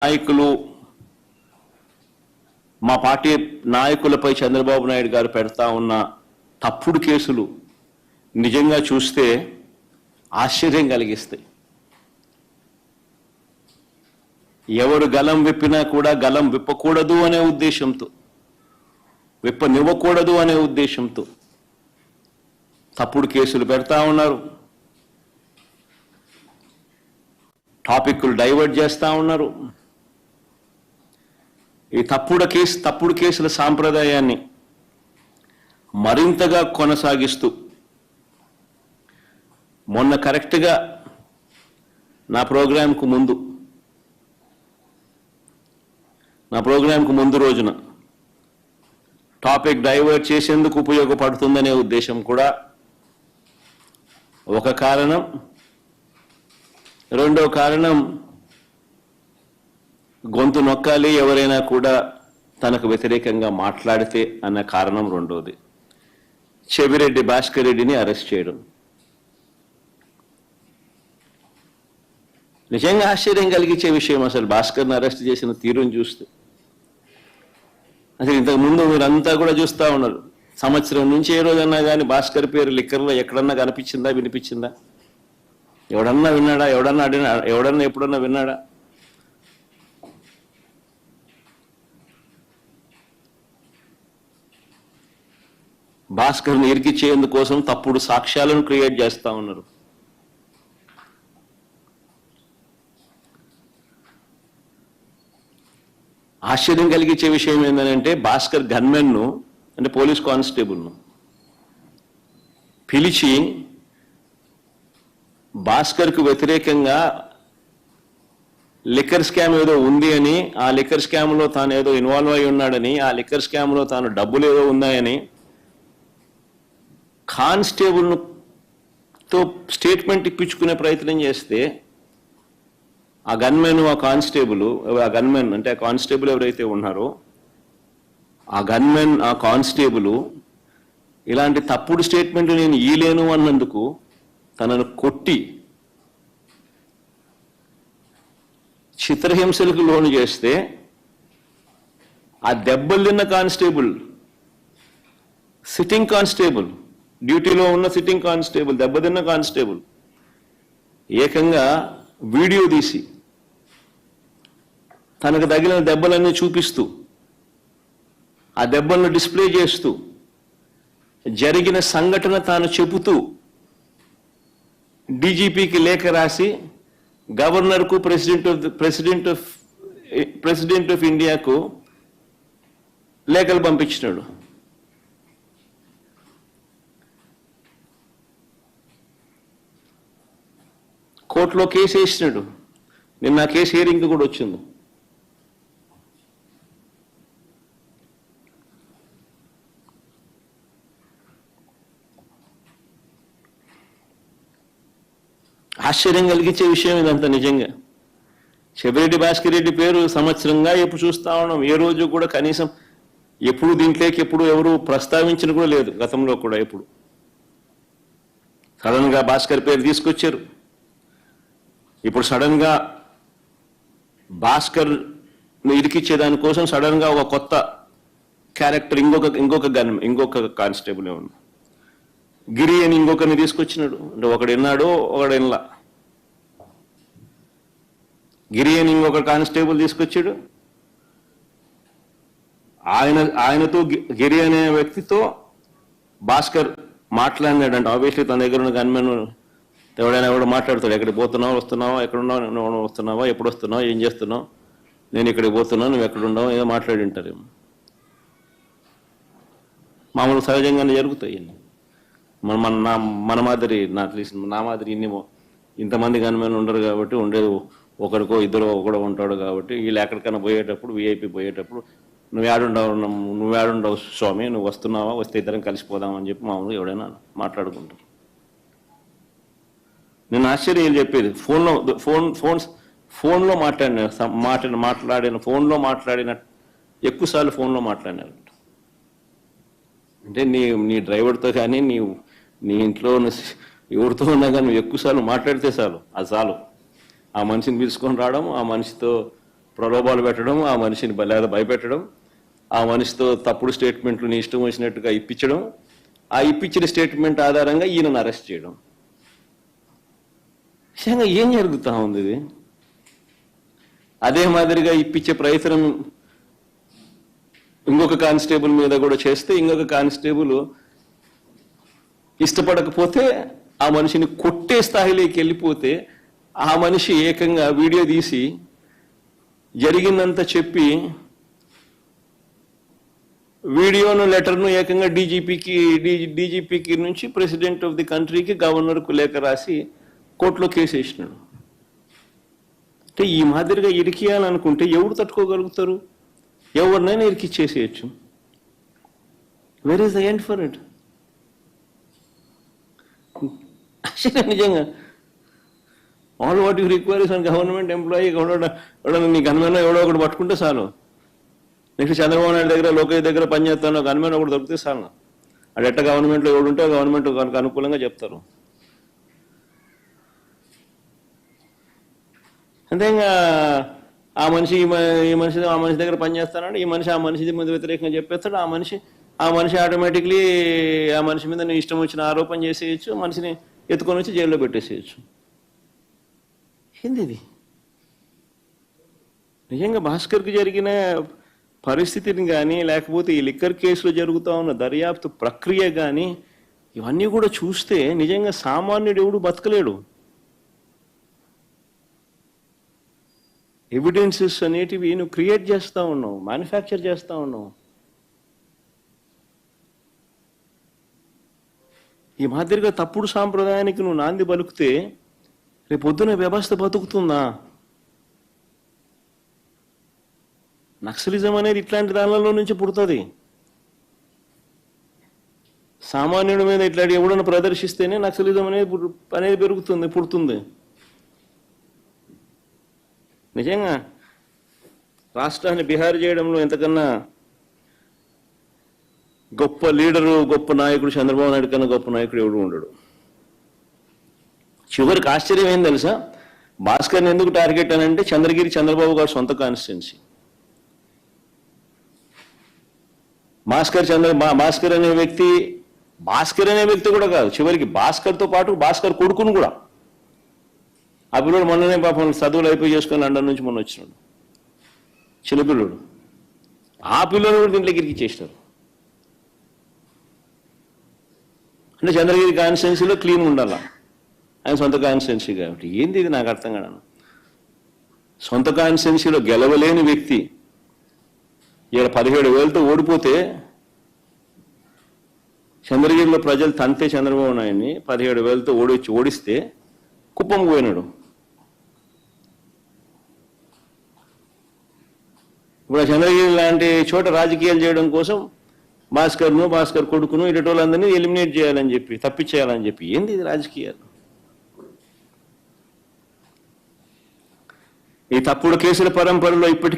నాయకులు మా పార్టీ నాయకులపై చంద్రబాబు నాయుడు గారు పెడతా ఉన్న తప్పుడు కేసులు నిజంగా చూస్తే ఆశ్చర్యం కలిగిస్తాయి. ఎవరు గలం విప్పినా కూడా గలం విప్పకూడదు అనే ఉద్దేశంతో, విప్పనివ్వకూడదు అనే ఉద్దేశంతో తప్పుడు కేసులు పెడతా ఉన్నారు. టాపిక్లు డైవర్ట్ చేస్తూ ఉన్నారు. ఈ తప్పుడు కేసుల సాంప్రదాయాన్ని మరింతగా కొనసాగిస్తూ మొన్న కరెక్ట్గా నా ప్రోగ్రాంకు ముందు రోజున టాపిక్ డైవర్ట్ చేసేందుకు ఉపయోగపడుతుందనే ఉద్దేశం కూడా ఒక కారణం. రెండో కారణం, గొంతు నొక్కాలి ఎవరైనా కూడా తనకు వ్యతిరేకంగా మాట్లాడితే అన్న కారణం రెండోది. చెవిరెడ్డి భాస్కర్ రెడ్డిని అరెస్ట్ చేయడం నిజంగా ఆశ్చర్యం కలిగించే విషయం. అసలు భాస్కర్ని అరెస్ట్ చేసిన తీరుని చూస్తే అసలు ఇంతకుముందు మీరంతా కూడా చూస్తూ ఉన్నారు. సంవత్సరం నుంచి ఏ రోజన్నా కానీ భాస్కర్ పేరు లిక్కర్లో ఎక్కడన్నా కనిపించిందా, వినిపించిందా? ఎవడన్నా విన్నాడా? ఎవడన్నా ఎప్పుడన్నా విన్నాడా? భాస్కర్ని ఇరికిచ్చేందుకోసం తప్పుడు సాక్ష్యాలను క్రియేట్ చేస్తూ ఉన్నారు. ఆశ్చర్యం కలిగించే విషయం ఏంటంటే, భాస్కర్ గన్మెన్ను అంటే పోలీస్ కానిస్టేబుల్ను పిలిచి భాస్కర్కు వ్యతిరేకంగా లిక్కర్ స్కామ్ ఏదో ఉంది అని, ఆ లిక్కర్ స్కామ్లో తాను ఏదో ఇన్వాల్వ్ అయి ఉన్నాడని, ఆ లిక్కర్ స్కామ్లో తాను డబ్బులు ఏదో ఉన్నాయని కానిస్టేబుల్తో స్టేట్మెంట్ ఇప్పించుకునే ప్రయత్నం చేస్తే ఆ గన్మెన్, ఆ గన్మెన్ అంటే ఆ కానిస్టేబుల్ ఎవరైతే ఉన్నారో ఆ గన్మెన్, ఆ కానిస్టేబుల్ ఇలాంటి తప్పుడు స్టేట్మెంట్ నేను ఇయ్యలేను అన్నందుకు తనను కొట్టి చిత్రహింసలకు లోను చేస్తే ఆ దెబ్బలు తిన్న కానిస్టేబుల్, సిట్టింగ్ కానిస్టేబుల్, డ్యూటీలో ఉన్న సిట్టింగ్ కానిస్టేబుల్, దెబ్బతిన్న కానిస్టేబుల్ ఏకంగా వీడియో తీసి తనకు తగిలిన దెబ్బలన్నీ చూపిస్తూ, ఆ దెబ్బలను డిస్ప్లే చేస్తూ, జరిగిన సంఘటన తాను చెబుతూ డీజీపీకి లేఖ రాసి గవర్నర్కు, ప్రెసిడెంట్ ఆఫ్ ఇండియాకు లేఖలు పంపించినాడు. కోర్టులో కేసు వేసినాడు. నిన్న కేసు హియరింగ్ కూడా వచ్చింది. ఆశ్చర్యం కలిగించే విషయం ఇదంతా నిజంగా. చెవిరెడ్డి భాస్కర్ రెడ్డి పేరు సంవత్సరంగా ఎప్పుడు చూస్తా ఉన్నాం. ఏ రోజు కూడా కనీసం ఎప్పుడు దీంట్లోకి ఎప్పుడు ఎవరు ప్రస్తావించిన కూడా లేదు. గతంలో కూడా ఎప్పుడు సడన్ గా భాస్కర్ పేరు తీసుకొచ్చారు. ఇప్పుడు సడన్ గా భాస్కర్ ఇరికిచ్చేదానికోసం సడన్ గా ఒక కొత్త క్యారెక్టర్, ఇంకొక కానిస్టేబుల్ ఏమన్నా గిరి అని ఇంకొకరిని తీసుకొచ్చినాడు. అంటే ఒకడు విన్నాడు, ఒకడు వినలా. గిరి అని ఇంకొక కానిస్టేబుల్ తీసుకొచ్చాడు. ఆయనతో గిరి అనే వ్యక్తితో భాస్కర్ మాట్లాడినాడంట. ఆబ్వియస్లీ తన దగ్గర ఉన్న గన్మెన్ ఎవడు మాట్లాడతాడు. ఎక్కడికి పోతున్నావు, వస్తున్నావా, ఎక్కడున్నావు, వస్తున్నావా, ఎప్పుడు వస్తున్నావు, ఏం చేస్తున్నావు, నేను ఇక్కడికి పోతున్నావు, నువ్వు ఎక్కడున్నావు, ఏదో మాట్లాడి ఉంటారేమో. మామూలు సహజంగానే జరుగుతాయి. మన మాదిరి, నాకు తెలిసిన నా మాదిరి ఇంతమంది గన్మెన్ ఉండరు కాబట్టి, ఉండేది ఒకరికో ఇద్దరు ఒకడో ఉంటాడు కాబట్టి, వీళ్ళు ఎక్కడికైనా పోయేటప్పుడు, విఐపి పోయేటప్పుడు నువ్వేడుండవు స్వామి, నువ్వు వస్తున్నావా, వస్తే ఇద్దరం కలిసిపోదామని చెప్పి మామూలుగా ఎవడైనా మాట్లాడుకుంటారు. నేను ఆశ్చర్యం చెప్పేది, ఫోన్లో మాట్లాడిన ఎక్కువసార్లు ఫోన్లో మాట్లాడినారు. అంటే నీ డ్రైవర్తో కానీ నీ ఇంట్లో ఎవరితో ఉన్నా కానీ ఎక్కువసార్లు మాట్లాడితే చాలు, అది చాలు. ఆ మనిషిని పిలుచుకొని రావడం, ఆ మనిషితో ప్రలోభాలు పెట్టడం, ఆ మనిషిని లేదా భయపెట్టడం, ఆ మనిషితో తప్పుడు స్టేట్మెంట్లు నీ ఇష్టం వచ్చినట్టుగా ఇప్పించడం, ఆ ఇప్పించిన స్టేట్మెంట్ ఆధారంగా ఈయనను అరెస్ట్ చేయడం. నిజంగా ఏం జరుగుతూ ఉంది ఇది? అదే మాదిరిగా ఇప్పించే ప్రయత్నం ఇంకొక కానిస్టేబుల్ మీద కూడా చేస్తే, ఇంకొక కానిస్టేబుల్ ఇష్టపడకపోతే ఆ మనిషిని కొట్టే స్థాయిలోకి వెళ్ళిపోతే, ఆ మనిషి ఏకంగా వీడియో తీసి జరిగిందంతా చెప్పి వీడియోను లెటర్ను ఏకంగా డీజీపీకి నుంచి ప్రెసిడెంట్ ఆఫ్ ది కంట్రీకి, గవర్నర్కు లేఖ రాసి కోర్టులో కేసు వేసినాడు. అంటే ఈ మాదిరిగా ఇరికియాలనుకుంటే ఎవరు తట్టుకోగలుగుతారు? ఎవరినైనా ఇరికిచ్చేసేయచ్చు. Where is the end for it? నిజంగా all what you require is government employee ఎవడో నీ గన్మెన్ ఎవడో ఒకటి పట్టుకుంటే చాలు. నెక్స్ట్ చంద్రబాబు నాయుడు దగ్గర, లోకేష్ దగ్గర పనిచేస్తాను గన్మెన్ ఒకటి దొరికితే చాలు. అది ఎట్ట గవర్నమెంట్లో ఎవడుంటే గవర్నమెంట్ కనుక అనుకూలంగా చెప్తారు. అంతే ఇంకా ఆ మనిషి ఈ మనిషి దగ్గర పనిచేస్తానంటే ఈ మనిషి ఆ మనిషి మీద వ్యతిరేకంగా చెప్పేస్తాడు. ఆ మనిషి ఆటోమేటిక్లీ ఆ మనిషి మీద నీ ఇష్టం వచ్చిన ఆరోపణ చేసేయచ్చు, మనిషిని ఎత్తుకొని వచ్చి జైల్లో పెట్టేసేయచ్చు. ఏంది ఇది? నిజంగా భాస్కర్కి జరిగిన పరిస్థితిని కానీ, లేకపోతే ఈ లిక్కర్ కేసులో జరుగుతూ ఉన్న దర్యాప్తు ప్రక్రియ కానీ, ఇవన్నీ కూడా చూస్తే నిజంగా సామాన్యుడు ఎవడు బతకలేడు. ఎవిడెన్సెస్ అనేటివి నువ్వు క్రియేట్ చేస్తూ ఉన్నావు, మ్యానుఫ్యాక్చర్ చేస్తూ ఉన్నావు. ఈ మాదిరిగా తప్పుడు సాంప్రదాయానికి నువ్వు నాంది పలుకుతే రేపు పొద్దున వ్యవస్థ బతుకుతుందా? నక్సలిజం అనేది ఇట్లాంటి దానిలో నుంచి పుడుతుంది. సామాన్యుడి మీద ఇట్లాంటి ఎవడన్నా ప్రదర్శిస్తేనే నక్సలిజం అనేది పుడుతుంది. నిజంగా రాష్ట్రాన్ని బిహార్ చేయడంలో ఎంతకన్నా గొప్ప లీడరు, గొప్ప నాయకుడు చంద్రబాబు నాయుడు కన్నా గొప్ప నాయకుడు ఎవడు ఉండడు. చివరికి ఆశ్చర్యం ఏం తెలుసా? భాస్కర్ని ఎందుకు టార్గెట్ అని అంటే చంద్రగిరి చంద్రబాబు గారు సొంత కాన్స్టిట్యున్సీ. భాస్కర్ అనే వ్యక్తి కూడా కాదు, చివరికి భాస్కర్తో పాటు భాస్కర్ కొడుకును కూడా, ఆ పిల్లడు మొన్ననే పాపం చదువులు అయిపోయి చేసుకొని లండన్ నుంచి మొన్న వచ్చినాడు, చిన్నపిల్లడు. ఆ పిల్లలు కూడా దీంట్లోకి ఇరికిచ్చేసినారు. అంటే చంద్రగిరి కాన్స్టిట్యున్సీలో క్లీన్ ఉండాల, ఆయన సొంత కాన్స్టిట్యున్సీ కాబట్టి. ఏంది ఇది? నాకు అర్థం కాదు. సొంత కాన్స్టిట్యున్సీలో గెలవలేని వ్యక్తి ఇక్కడ 17,000తో ఓడిపోతే, చంద్రగిరిలో ప్రజలు తంతే చంద్రబాబు నాయుడిని 17,000తో ఓడిస్తే కుప్పం పోయినాడు. ఇప్పుడు చంద్రగిరి లాంటి చోట రాజకీయాలు చేయడం కోసం భాస్కర్ కొడుకును ఇటోళ్ళందరినీ ఎలిమినేట్ చేయాలని చెప్పి, తప్పించేయాలని చెప్పి. ఏంది ఇది రాజకీయాలు? ఈ తప్పుడు కేసుల పరంపరలో ఇప్పటికీ